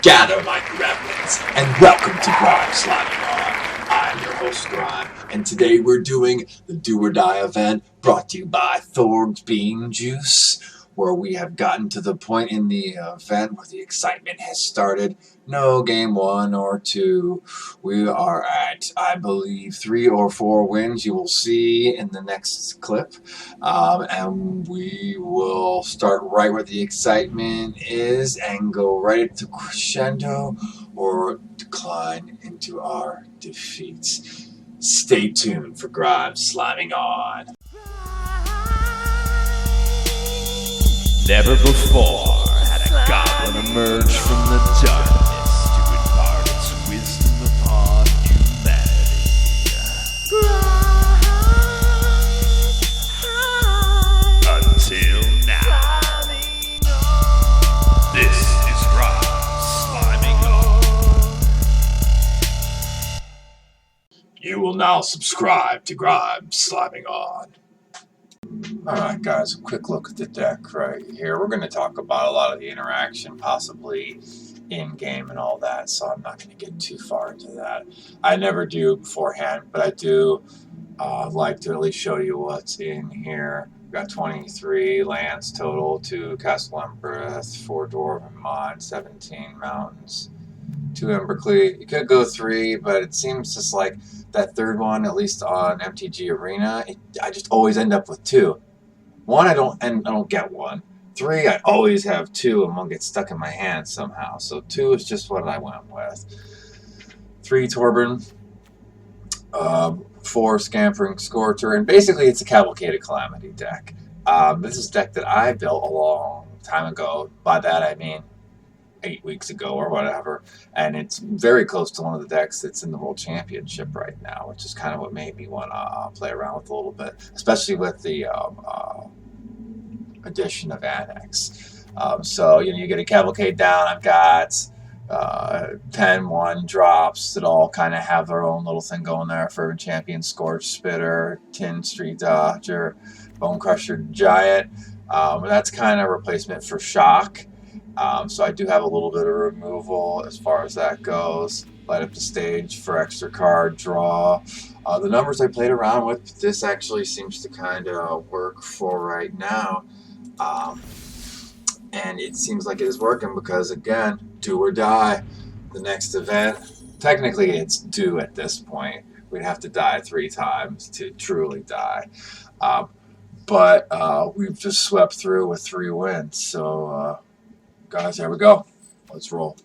Gather my gremlins, and welcome to Grime Slamming On. I'm your host, Grime, and today we're doing the Do or Die event brought to you by Thorg's Bean Juice, where we have gotten to the point in the event where the excitement has started. No game 1 or 2. We are at, I believe, 3 or 4 wins. You will see in the next clip. And we will start right where the excitement is and go right into crescendo or decline into our defeats. Stay tuned for Grime Slamming On. Never before had a goblin emerged from the darkness to impart its wisdom upon humanity. Until now. This is Grime Slamming On. You will now subscribe to Grime Slamming On. Alright guys, a quick look at the deck right here. We're going to talk about a lot of the interaction, possibly in-game and all that, so I'm not going to get too far into that. I never do beforehand, but I do like to at least show you what's in here. We've got 23 lands total, 2 Castle Embereth, 4 Dwarven Mod, 17 Mountains, 2 Embercleave. You could go 3, but it seems just like that third one, at least on MTG Arena, I just always end up with 2. 1, I don't get 1. 3, I always have 2, and 1 gets stuck in my hand somehow. So 2 is just what I went with. 3 Torben, 4 Scampering Scorcher, and basically it's a Cavalcade Calamity deck. This is a deck that I built a long time ago. By that I mean 8 weeks ago or whatever, and it's very close to one of the decks that's in the World Championship right now, which is kind of what made me want to play around with a little bit, especially with the addition of Annex. So you get a Cavalcade down. I've got 10 1-drops that all kind of have their own little thing going there. Fervent Champion, Scorch Spitter, Tin Street Dodger, Bone Crusher Giant. That's kind of replacement for Shock. So I do have a little bit of removal as far as that goes. Light up the stage for extra card draw. The numbers I played around with, this actually seems to kind of work for right now. And it seems like it is working because, again, do or die. The next event, technically it's do at this point. We'd have to die 3 times to truly die. But we've just swept through with 3 wins. So, guys, here we go. Let's roll.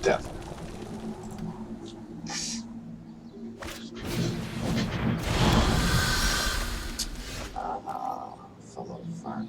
Definitely. Full of fun.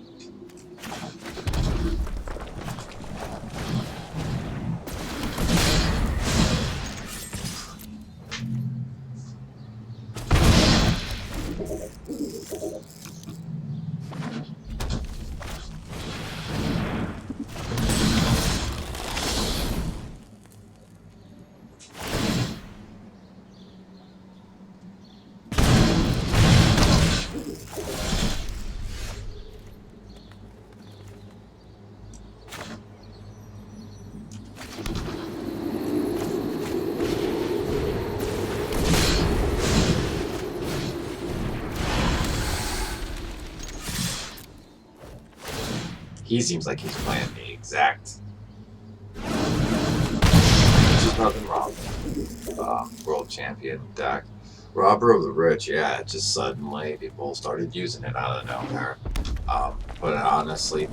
He seems like he's playing the exact, which is nothing wrong. World champion deck. Robber of the Rich, yeah, just suddenly people started using it out of nowhere. But honestly,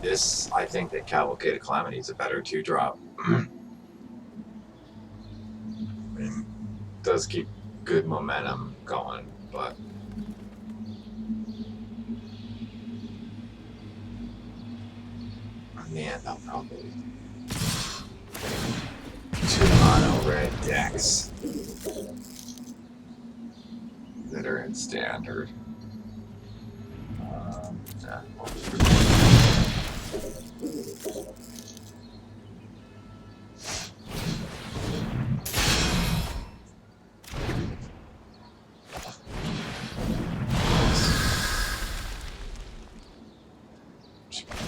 I think that Cavalcade Calamity is a better 2-drop. I mean, does keep good momentum going, but Probably 2 mono red decks that are in standard. Yeah.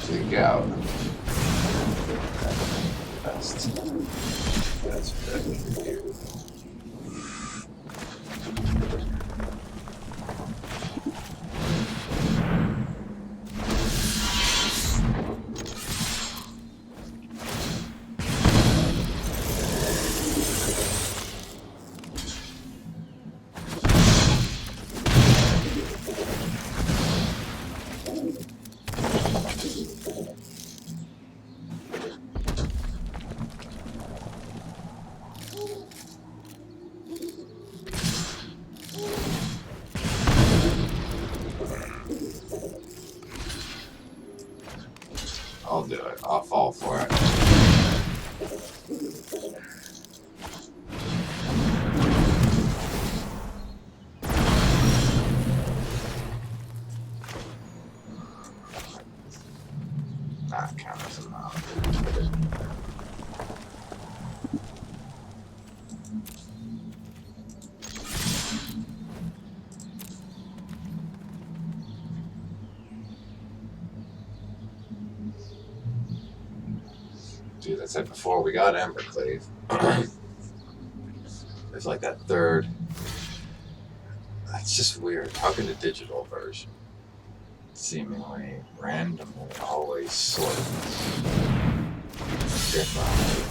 Dig out. Best. That's better here. I'll do it. I'll fall for it. Not count as a mount. Dude, I said before, we got Embercleave. There's like that third. It's just weird. How can the digital version seemingly randomly always sort of different?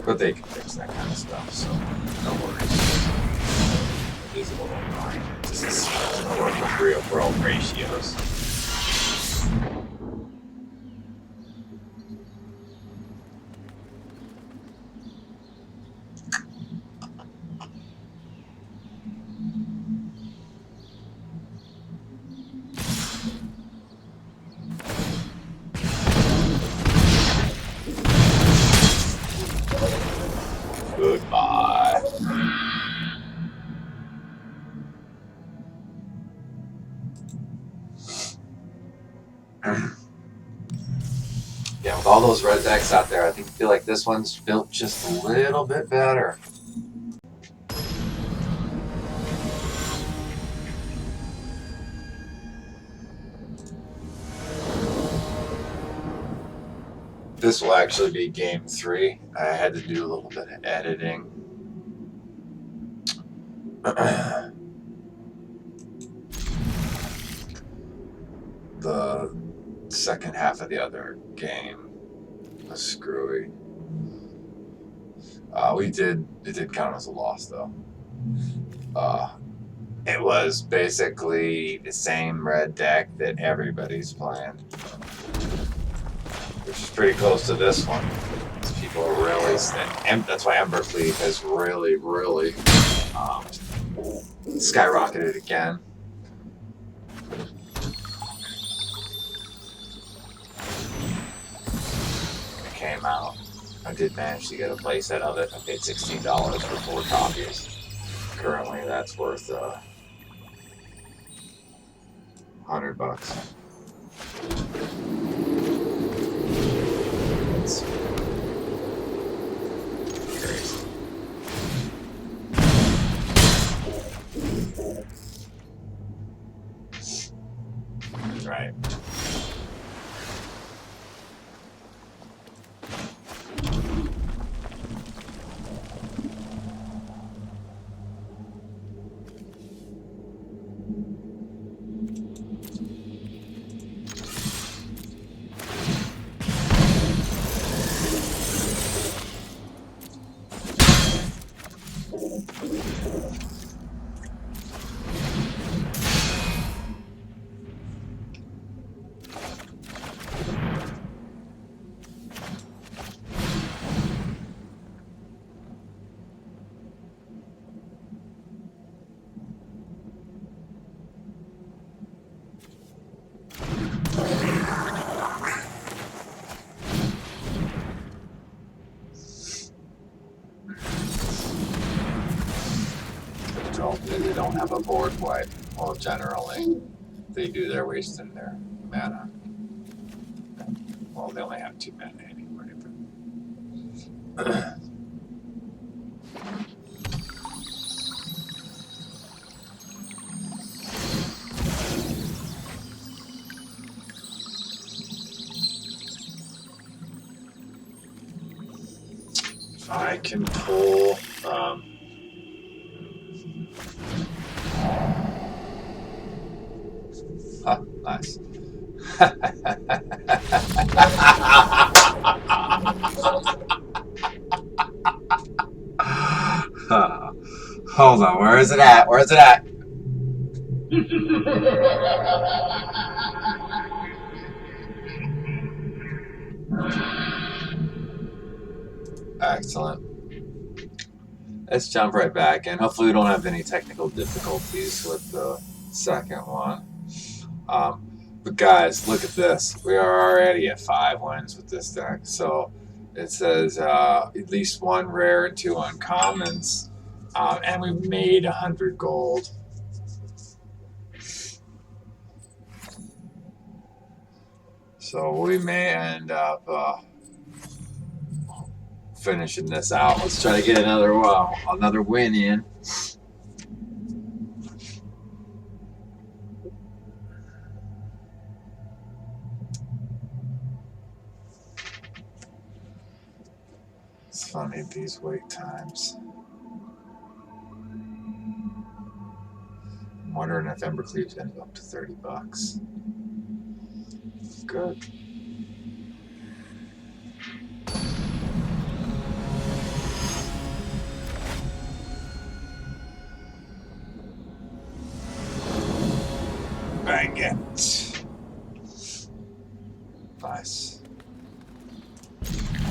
But they can fix that kind of stuff, so no worries. It is a little annoying. It just doesn't work with real world ratios. Goodbye. Yeah, with all those red decks out there, I feel like this one's built just a little bit better. This will actually be game 3. I had to do a little bit of editing. The second half of the other game was screwy. It did count as a loss though. It was basically the same red deck that everybody's playing, which is pretty close to this one. People are really, and that's why Embercleave has really skyrocketed again. It came out. I did manage to get a playset of it. I paid $16 for 4 copies. Currently, that's worth $100. It's crazy. Right. board wipe. Well, generally, they do. They're wasting their mana. Well, they only have 2 mana anyway. But I can pull. Nice. Hold on, where is it at? Where is it at? Excellent. Let's jump right back in. Hopefully we don't have any technical difficulties with the second one. But guys, look at this. We are already at 5 wins with this deck. So it says at least 1 rare and 2 uncommons. And we made 100 gold. So we may end up finishing this out. Let's try to get another win in. It's funny, these wait times. I'm wondering if Embercleave's going to go up to $30. Good. Bang it. Nice.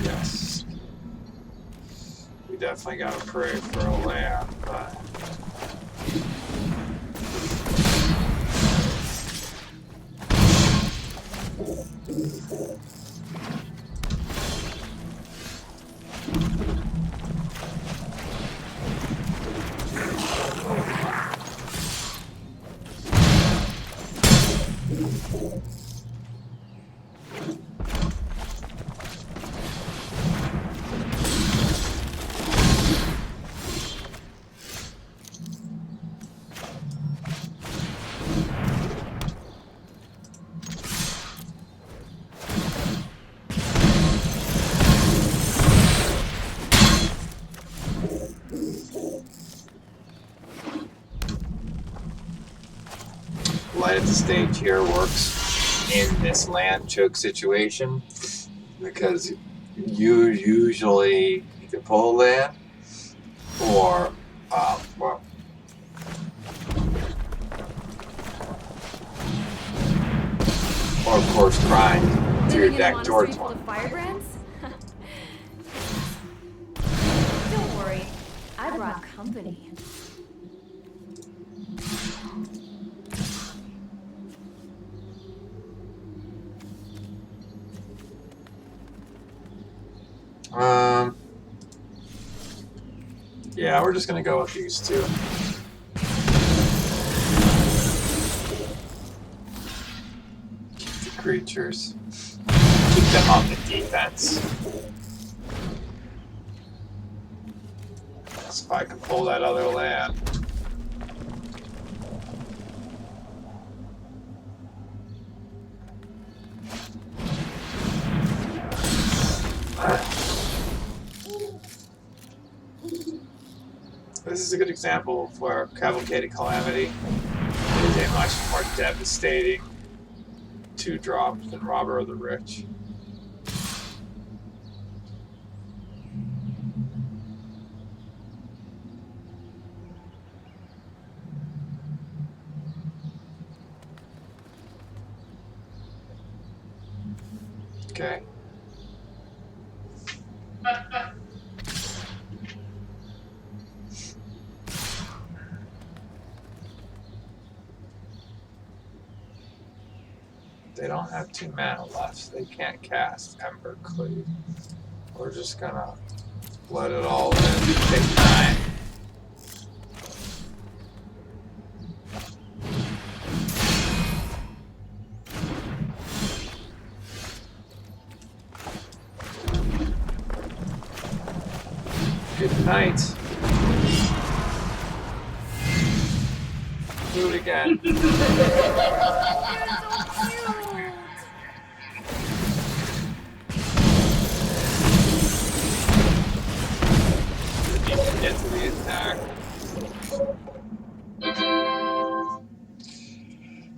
Yes. We definitely got to pray for a land, but... Light at the stage here works in this land choke situation because you usually either pull a land or well, or of course grind through your deck towards one. Firebrands? Don't worry, I brought company. Yeah, we're just gonna go with these two. Keep the creatures. Keep them on the defense. So if I can pull that other land. This is a good example of where Cavalcaded Calamity is a much more devastating 2-drop than Robber of the Rich. Okay. They don't have 2 mana left, so they can't cast Embercleave. We're just gonna let it all in. Take 9. Good night. Do it again. Get to the attack.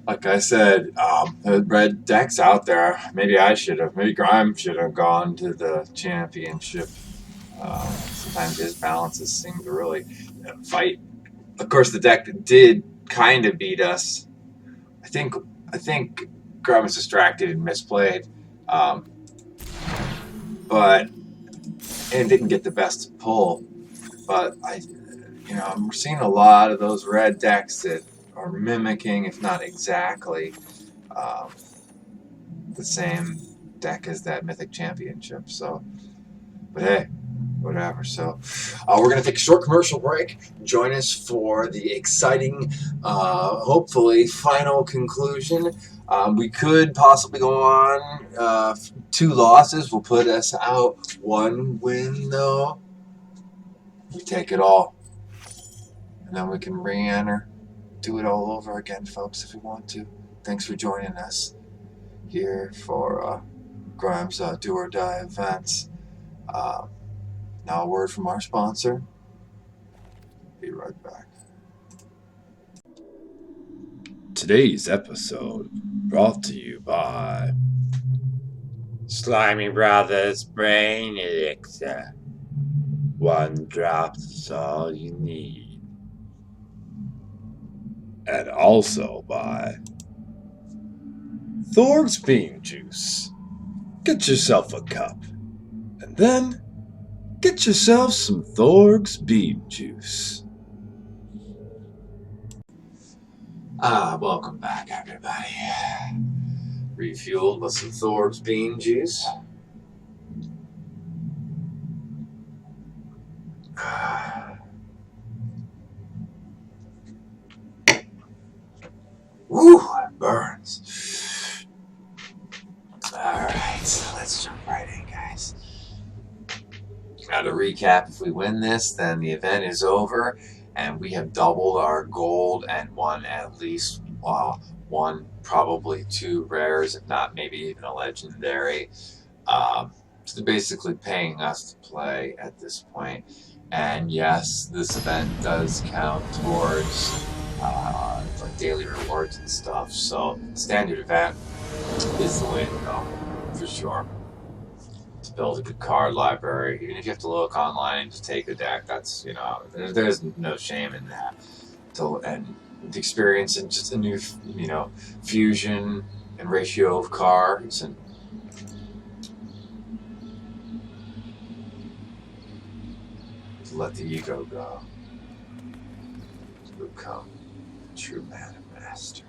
Like I said, the red deck's out there. Maybe Grime should have gone to the championship. Sometimes his balances seem to really fight. Of course, the deck did kind of beat us. I think Grime was distracted and misplayed, but and didn't get the best pull. But I'm seeing a lot of those red decks that are mimicking, if not exactly, the same deck as that Mythic Championship. So, but hey, whatever. So, we're going to take a short commercial break. Join us for the exciting, hopefully, final conclusion. We could possibly go on 2 losses. Will put us out 1 win, though. We take it all. And then we can re-enter. Do it all over again, folks, if we want to. Thanks for joining us here for Grime's Do or Die events. Now a word from our sponsor. Be right back. Today's episode brought to you by Slimy Brothers Brain Elixir. 1 drop is all you need. And also by Thorg's Bean Juice. Get yourself a cup. And then get yourself some Thorg's Bean Juice. Welcome back, everybody. Refueled with some Thorg's Bean Juice. Woo! It burns. Alright, let's jump right in, guys. Now to recap, if we win this, then the event is over, and we have doubled our gold and won at least 1, probably 2 rares, if not maybe even a legendary. So they're basically paying us to play at this point. And yes, this event does count towards like daily rewards and stuff. So standard event is the way to go, for sure. To build a good card library, even if you have to look online and just take a deck, that's, there's no shame in that. And the experience and just a new, fusion and ratio of cards and let the ego go to become a true man and master.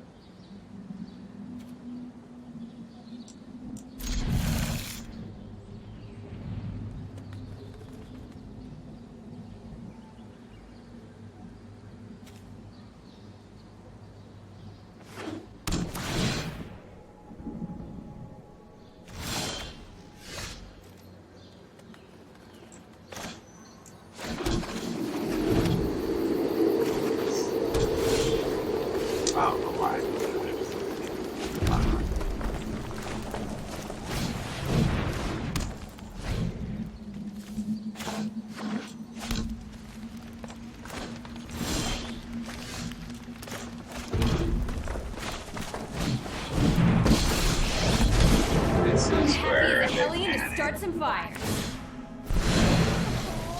Start some fires.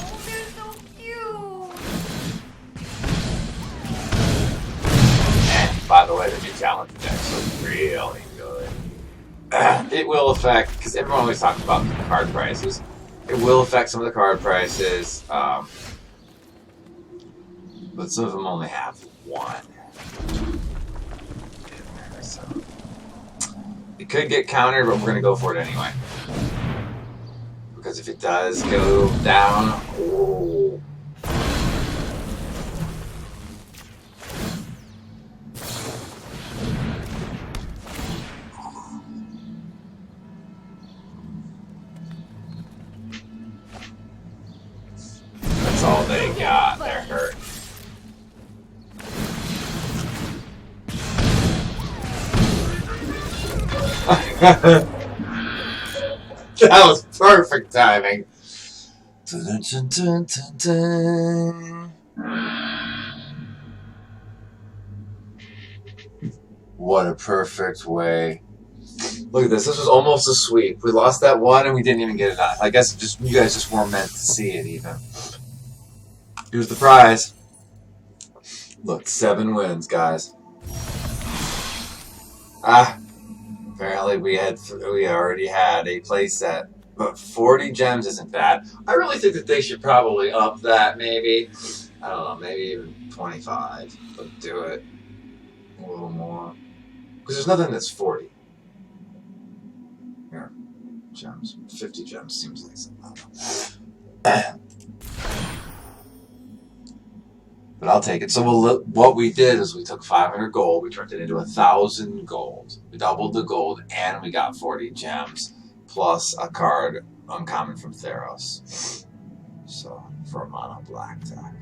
Oh, they're so cute. And by the way, the new challenge decks look really good. It will affect, because everyone always talks about the card prices. It will affect some of the card prices, but some of them only have 1. So it could get countered, but we're going to go for it anyway. Because if it does go down, oh. That was perfect timing. Dun, dun, dun, dun, dun. What a perfect way. Look at this. This was almost a sweep. We lost that one and we didn't even get it on. I guess just you guys just weren't meant to see it even. Here's the prize. Look, 7 wins, guys. Apparently we already had a playset. But 40 gems isn't bad. I really think that they should probably up that maybe. I don't know, maybe even 25. But do it. A little more. Because there's nothing that's 40. Here. Gems. 50 gems seems like something. But I'll take it. So what we did is we took 500 gold. We turned it into 1,000 gold. We doubled the gold and we got 40 gems. Plus a card uncommon from Theros. So, for a mono black deck.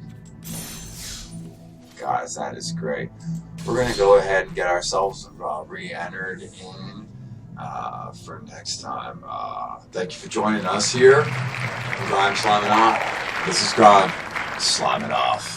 Guys, that is great. We're going to go ahead and get ourselves re-entered in for next time. Thank you for joining us here. Grime Slamming Off. This is Grime Slamming Off.